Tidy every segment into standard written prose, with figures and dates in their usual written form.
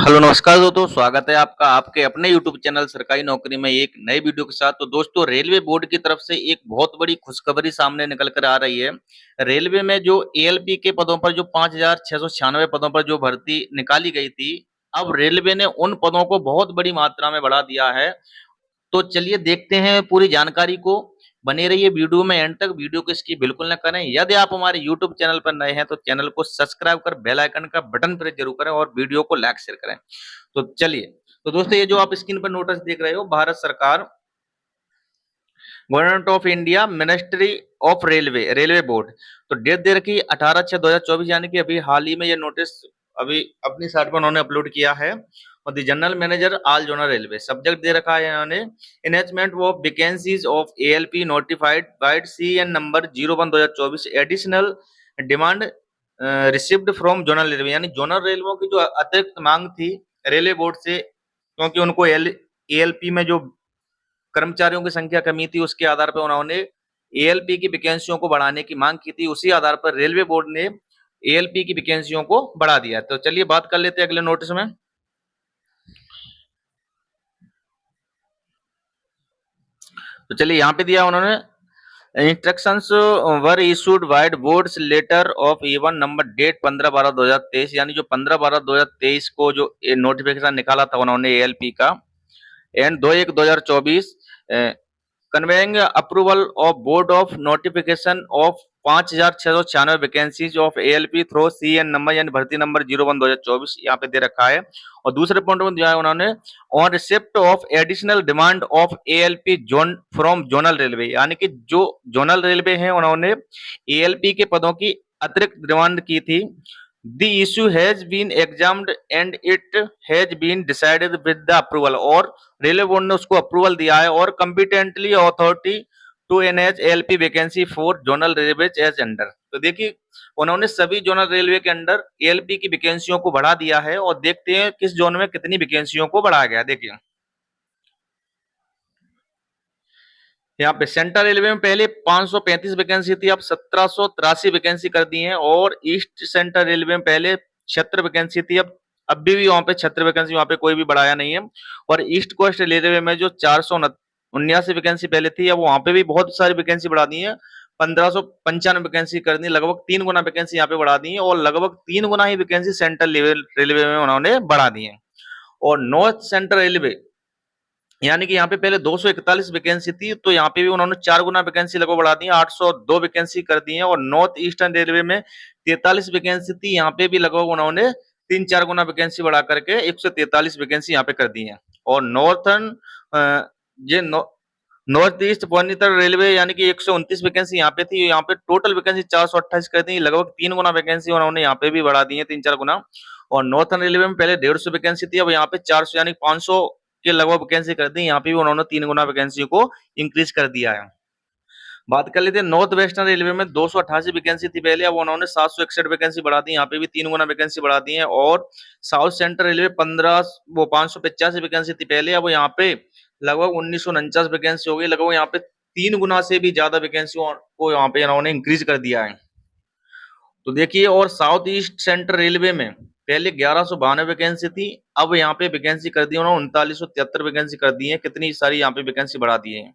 Hello नमस्कार दोस्तों, स्वागत है आपका आपके अपने यूट्यूब चैनल सरकारी नौकरी में एक नई वीडियो के साथ। तो दोस्तों, रेलवे बोर्ड की तरफ से एक बहुत बड़ी खुशखबरी सामने निकल कर आ रही है। रेलवे में जो एएलपी के पदों पर जो 5,696 पदों पर जो भर्ती निकाली गई थी, अब रेलवे ने उन पदों को बहुत बड़ी मात्रा में बढ़ा दिया है। तो चलिए देखते हैं पूरी जानकारी को। बने रहिए वीडियो में एंड तक। वीडियो को स्किप बिल्कुल ना करें। यदि आप हमारे यूट्यूब चैनल पर नए हैं तो चैनल को सब्सक्राइब कर बेल आइकन का बटन प्रेस जरूर करें और वीडियो को लाइक शेयर करें। तो चलिए, तो दोस्तों ये जो आप स्क्रीन पर नोटिस देख रहे हो, भारत सरकार, government of India, ministry of railway, railway board. तो डेट दे रखी 18/6/2024, यानी कि अभी हाल ही में ये नोटिस अभी अपनी साइट पर उन्होंने अपलोड किया है। और the general manager all zonal railway, subject दे रखा है इन्होंने, enhancement of vacancies of ALP notified by CN number 01/2024, additional demand received from zonal railway, यानी जोनल रेलवे की जो अतिरिक्त मांग थी रेलवे बोर्ड से, क्योंकि उनको एएलपी में जो कर्मचारियों की संख्या कमी थी, उसके आधार पर उन्होंने एएलपी की वैकेंसियों को बढ़ाने की मांग की थी। उसी आधार पर रेलवे बोर्ड ने एएलपी की वैकेंसियों को बढ़ा दिया। तो चलिए बात कर लेते हैं अगले नोटिस में। तो चलिए यहाँ पे दिया उन्होंने, instructions were issued vide board's letter of E1 number date 15/12/2023, यानी जो 15/12/2023 को जो नोटिफिकेशन निकाला था उन्होंने एएलपी का, and 2/1/2024 conveying approval of board of notification of 5,696 vacancies of ALP through CN number, यानी भर्ती नंबर 01/2024 यहाँ पे दे रखा है। और दूसरे पॉइंट में दिया है उन्होंने, on receipt of additional demand of ALP zone from zonal railway, यानी कि जो जोनल रेलवे है उन्होंने एएलपी के पदों की अतिरिक्त डिमांड की थी। The issue has been examined and it has been decided with the approval, और रेलवे बोर्ड ने उसको अप्रूवल दिया है, और competently authority to NH LP vacancy for zonal railway as under. तो देखिए उन्होंने सभी जोनल रेलवे के अंडर एएलपी की वैकेंसियों को बढ़ा दिया है, और देखते हैं किस जोन में कितनी वैकेंसियों को बढ़ाया गया। देखिए यहाँ पे सेंट्रल रेलवे में पहले 535 वैकेंसी थी, अब 1783 वैकेंसी कर दी है। और ईस्ट सेंट्रल रेलवे में पहले 76 वैकेंसी थी, अब अभी भी वहां पे 76 वैकेंसी, वहां पे कोई भी बढ़ाया नहीं है। और ईस्ट कोस्ट रेलवे में जो 479 वैकेंसी पहले थी, अब वहां पे भी बहुत सारी वैकेंसी बढ़ा दी है। 1595 वैकेंसी कर दी, लगभग 3 गुना वैकेंसी यहाँ पे बढ़ा दी है, और लगभग 3 गुना ही वैकेंसी सेंट्रल रेलवे में उन्होंने बढ़ा दी है। और नॉर्थ सेंट्रल रेलवे, यानी कि यहाँ पे पहले 241 वैकेंसी थी, तो यहाँ पे भी उन्होंने 4 गुना वैकेंसी लगभग बढ़ा दी है, 802 वैकेंसी कर दी है। और नॉर्थ ईस्टर्न रेलवे में 43 वैकेंसी थी, यहाँ पे भी लगभग उन्होंने 3-4 गुना वैकेंसी बढ़ा करके 143 वैकेंसी यहाँ पे कर दी है। और नॉर्थर्न ये नॉर्थ ईस्ट पूर्वोत्तर रेलवे, यानी कि 129 वैकेंसी यहाँ पे थी, यहाँ पे टोटल वैकेंसी 428 कर दी, लगभग 3 गुना वैकेंसी उन्होंने यहाँ पे भी बढ़ा दी है, 3-4 गुना। और नॉर्थर्न रेलवे में पहले 150 वैकेंसी थी, अब यहाँ पे 400 यानी 500 के लगभग वैकेंसी कर दी, यहाँ पे भी उन्होंने 3 गुना वैकेंसी को इंक्रीज कर दिया है। बात कर लेते हैं नॉर्थ वेस्टर्न रेलवे में, 288 वैकेंसी थी पहले, अब उन्होंने 761 वैकेंसी बढ़ा दी, यहाँ पे भी 3 गुना वैकेंसी बढ़ा दी है। और साउथ सेंट्रल रेलवे 585 वैकेंसी थी पहले, अब यहाँ पे लगभग 1949 वैकेंसी हो गई, लगभग यहाँ पे 3 गुना से भी ज्यादा वैकेंसी को यहाँ पे इन्होंने इंक्रीज कर दिया है। तो देखिए, और साउथ ईस्ट सेंट्रल रेलवे में पहले 1192 वैकेंसी थी, अब यहाँ पे वैकेंसी कर दी उन्होंने 3973 वैकेंसी कर दी है। कितनी सारी यहाँ पे वैकेंसी बढ़ा दी है।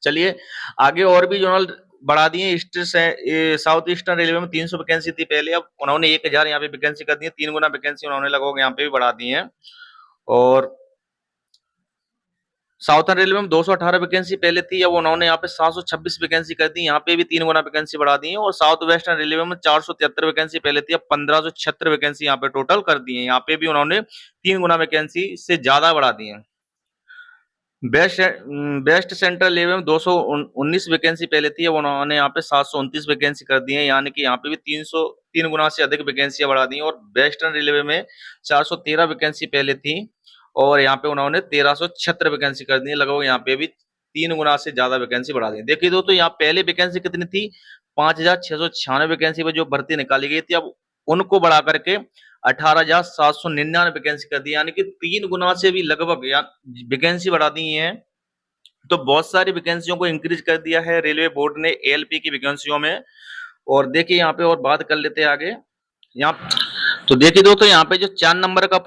चलिए आगे और भी जोनल बढ़ा दिए। ईस्ट से साउथ ईस्टर्न रेलवे में 300 वैकेंसी थी पहले, अब उन्होंने 1000 यहाँ पे वैकेंसी कर दी है, 3 गुना वैकेंसी उन्होंने लगभग यहाँ पे भी बढ़ा दी है। और साउथर्न रेलवे में 218 वैकेंसी पहले थी, अब उन्होंने यहाँ पे 726 वैकेंसी कर दी, यहाँ पे भी 3 गुना वैकेंसी बढ़ा दी है। और साउथ वेस्टर्न रेलवे में 473 वैकेंसी पहले थी, अब 1576 वैकेंसी यहाँ पे टोटल कर दी है, यहाँ पे भी उन्होंने 3 गुना वैकेंसी से ज्यादा बढ़ा दी है। बेस्ट सेंट्रल रेलवे में 219 वैकेंसी पहले थी, अब उन्होंने यहाँ पे 729 वैकेंसी कर दी है, यानी कि यहाँ पे भी 3 गुना से अधिक वैकेंसियां बढ़ा दी। और वेस्टर्न रेलवे में 413 वैकेंसी पहले थी, और यहाँ पे उन्होंने 1376 वैकेंसी कर दी है, लगभग यहाँ पे भी 3 गुना से ज्यादा वैकेंसी बढ़ा दी। देखिए दोस्तों, यहाँ पहले वैकेंसी कितनी थी, 5,696 वैकेंसी पे जो भर्ती निकाली गई थी, अब उनको बढ़ा करके 18,799 वैकेंसी कर दी, यानी कि 3 गुना से भी लगभग वैकेंसी बढ़ा दी है। तो बहुत सारी वैकेंसियों को इंक्रीज कर दिया है रेलवे बोर्ड ने एएलपी की वैकेंसियों में। और देखिए यहाँ पे और बात कर लेते हैं आगे। यहाँ तो देखिए दोस्तों, यहाँ पे जो 4 नंबर का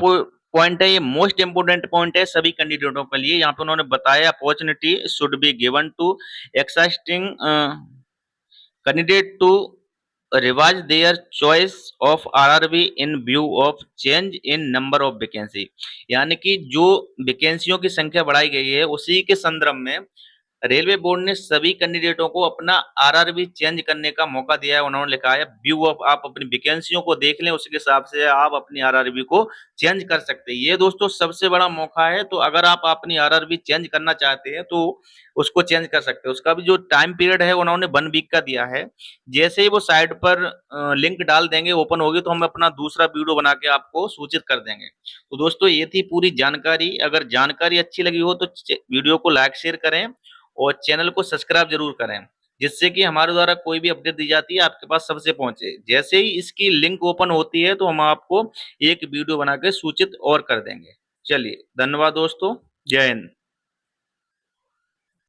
पॉइंट है, ये मोस्ट इंपोर्टेंट पॉइंट है सभी कैंडिडेटों के लिए। यहाँ पे उन्होंने बताया opportunity should be given to existing candidate to revise their choice of RRB in view of change in number of vacancy. यानी कि जो वैकेंसियों की संख्या बढ़ाई गई है उसी के संदर्भ में रेलवे बोर्ड ने सभी कैंडिडेटों को अपना आरआरबी चेंज करने का मौका दिया है। उन्होंने लिखा है व्यू ऑफ, आप अपनी वैकेंसियों को देख लें, उसके हिसाब से आप अपनी आरआरबी को चेंज कर सकते हैं। ये दोस्तों सबसे बड़ा मौका है। तो अगर आप अपनी आरआरबी चेंज करना चाहते हैं तो उसको चेंज कर सकते हैं। उसका भी जो टाइम पीरियड है उन्होंने 1 वीक का दिया है। जैसे ही वो साइट पर लिंक डाल देंगे, ओपन होगी, तो हम अपना दूसरा वीडियो बना के आपको सूचित कर देंगे। तो दोस्तों ये थी पूरी जानकारी। अगर जानकारी अच्छी लगी हो तो वीडियो को लाइक शेयर करें और चैनल को सब्सक्राइब जरूर करें, जिससे कि हमारे द्वारा कोई भी अपडेट दी जाती है आपके पास सबसे पहुंचे। जैसे ही इसकी लिंक ओपन होती है तो हम आपको एक वीडियो बना के सूचित और कर देंगे। चलिए, धन्यवाद दोस्तों, जय हिंद।